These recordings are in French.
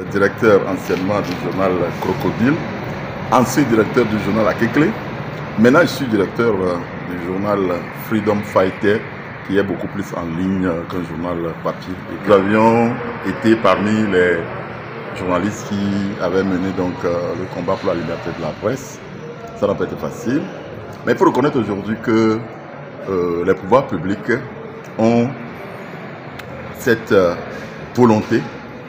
directeur anciennement du journal Crocodile, ancien directeur du journal Akekle. Maintenant, je suis directeur du journal Freedom Fighter, qui est beaucoup plus en ligne qu'un journal papier. Nous avions été parmi les journalistes qui avaient mené donc, le combat pour la liberté de la presse. Ça n'a pas été facile. Mais il faut reconnaître aujourd'hui que les pouvoirs publics ont cette volonté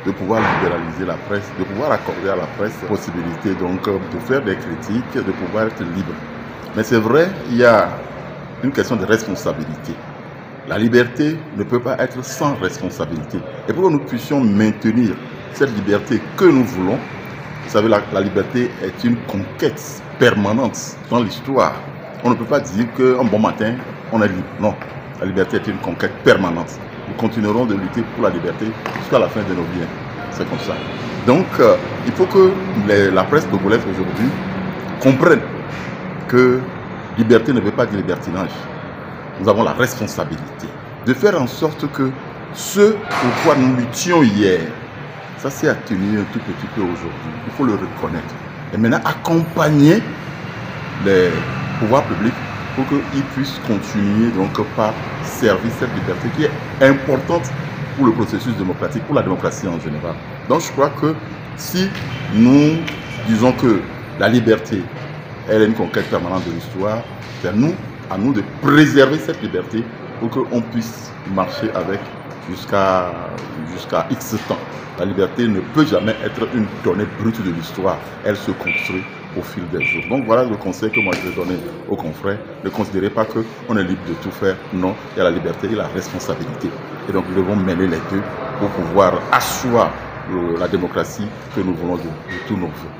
de pouvoir libéraliser la presse, de pouvoir accorder à la presse la possibilité donc de faire des critiques, de pouvoir être libre. Mais c'est vrai, il y a une question de responsabilité. La liberté ne peut pas être sans responsabilité. Et pour que nous puissions maintenir cette liberté que nous voulons, vous savez, la liberté est une conquête permanente dans l'histoire. On ne peut pas dire qu'un bon matin, on est libre. Non, la liberté est une conquête permanente. Nous continuerons de lutter pour la liberté jusqu'à la fin de nos vies. C'est comme ça. Donc, il faut que la presse togolaise aujourd'hui comprenne que liberté ne veut pas dire libertinage. Nous avons la responsabilité de faire en sorte que ce pourquoi nous luttions hier, ça s'est atténué un tout petit peu aujourd'hui. Il faut le reconnaître. Et maintenant, accompagner les pouvoirs publics pour qu'ils puissent continuer donc par servir cette liberté qui est importante pour le processus démocratique, pour la démocratie en général. Donc je crois que si nous disons que la liberté, elle est une conquête permanente de l'histoire, c'est à nous de préserver cette liberté pour qu'on puisse marcher avec jusqu'à X temps. La liberté ne peut jamais être une donnée brute de l'histoire, elle se construit au fil des jours. Donc voilà le conseil que moi je vais donner aux confrères. Ne considérez pas qu'on est libre de tout faire. Non, il y a la liberté et la responsabilité. Et donc nous devons mêler les deux pour pouvoir asseoir la démocratie que nous voulons de tous nos vœux.